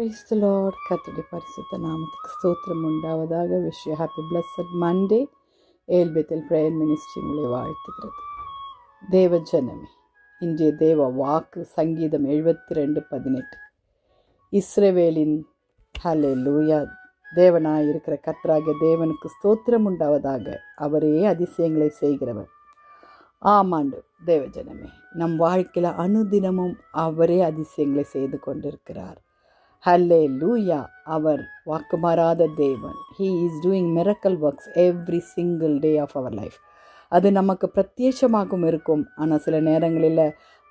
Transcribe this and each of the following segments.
Praise the Lord. கர்த்தருடைய பரிசுத்த நாமத்துக்கு ஸ்தோத்திரம் உண்டாவதாக. Wish you happy blessed Monday. Elbethel prayer ministry உங்களை வாழ்த்துகிறது. தேவ ஜனமே, இன்றைய தேவ வாக்கு சங்கீதம் 72:18. இஸ்ரவேலின் ஹல்லேலூயா, தேவனாய் இருக்கிற கர்த்தராகிய தேவனுக்கு ஸ்தோத்திரம் உண்டாவதாக. அவரே அதிசயங்களை செய்கிறவர். ஆமாண்டு தேவ ஜனமே, நம் வாழ்க்கையில் அனுதினமும் அவரே அதிசயங்களை செய்து கொண்டிருக்கிறார். ஹல்லேலூயா, அவர் வாக்குமாறாத தேவன். He is doing miracle works every single day of our life. அது நமக்கு பிரத்யட்சமாகவும் இருக்கும், ஆனால் சில நேரங்களில்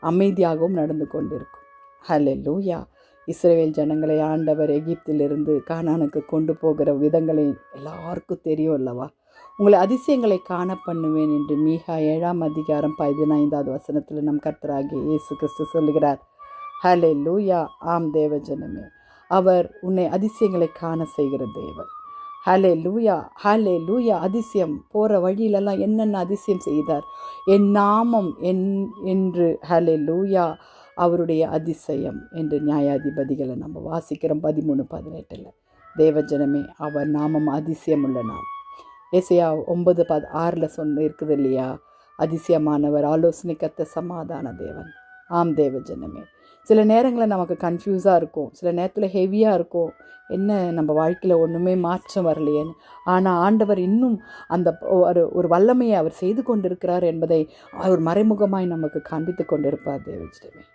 அமைதியாகவும் நடந்து கொண்டிருக்கும். ஹல்லேலூயா. இஸ்ரவேல் ஜனங்களை ஆண்டவர் எகிப்திலிருந்து கானானுக்கு கொண்டு போகிற விதங்களை எல்லாருக்கும் தெரியும் அல்லவா? உங்களை அதிசயங்களை காண பண்ணுவேன் என்று மீகா 7:15 நம் கர்த்தராகிய இயேசு கிறிஸ்து சொல்லுகிறார். ஹல்லேலூயா. ஆம் தேவ ஜனமே, அவர் உன்னை அதிசயங்களை காண செய்கிற தேவன். ஹல்லேலூயா, ஹல்லேலூயா. அதிசயம் போகிற வழியிலெல்லாம் என்னென்ன அதிசயம் செய்தார். என் நாமம் என்று ஹல்லேலூயா, அவருடைய அதிசயம் என்று நியாயாதிபதிகளை நம்ம வாசிக்கிறோம் 13:18. தேவஜனமே, அவர் நாமம் அதிசயம் உள்ள நாம். ஏசாயா 9:6 சொன்ன இருக்குது இல்லையா? அதிசயமானவர், ஆலோசனை கர்த்தர், சமாதான தேவன். ஆம் தேவஜனமே, சில நேரங்களில் நமக்கு கன்ஃபியூஸாக இருக்கும், சில நேரத்தில் ஹெவியாக இருக்கும். என்ன நம்ம வாழ்க்கையில் ஒன்றுமே மாற்றம் வரலையேன்னு. ஆனால் ஆண்டவர் இன்னும் அந்த ஒரு வல்லமையை அவர் செய்து கொண்டிருக்கிறார் என்பதை அவர் மறைமுகமாய் நமக்கு காண்பித்து கொண்டிருப்பார். தேவஜனமே,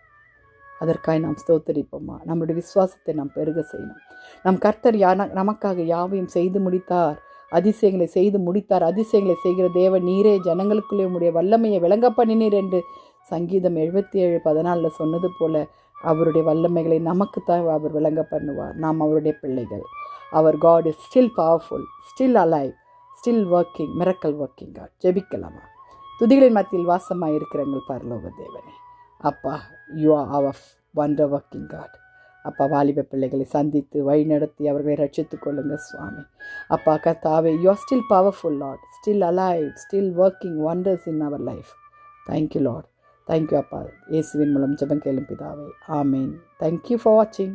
அதற்காக நாம் ஸ்தோத்தரிப்போமா? நம்முடைய விசுவாசத்தை நாம் பெருக செய்யணும். நம் கர்த்தர் நமக்காக யாவையும் செய்து முடித்தார், அதிசயங்களை செய்து முடித்தார். அதிசயங்களை செய்கிற தேவன் நீரே, ஜனங்களுக்குள்ளே உம்முடைய வல்லமையை விளங்க பண்ணினீர் என்று சங்கீதம் 77:14 சொன்னது போல அவருடைய வல்லமைகளை நமக்குத்தான் அவர் விளங்க பண்ணுவார். நாம் அவருடைய பிள்ளைகள். அவர் God is still powerful, still alive, still working, miracle working God. ஜெபிக்கலாமா? துதிகளின் மத்தியில் வாசமாக இருக்கிற எங்கள் பரலோக தேவனே, அப்பா, you are our wonder working God. அப்பா, வாலிப பிள்ளைகளை சந்தித்து வழிநடத்தி அவர்களை ரட்சித்துக் கொள்ளுங்க சுவாமி. அப்பா கர்த்தாவே, you are still powerful lord, still alive, still working wonders in our life. Thank you lord. Thank you அப்பா. இயேசுவின் மூலம் ஜெபம் கேளும் பிதாவே. ஆமேன். தேங்க்யூ ஃபார் வாட்சிங்.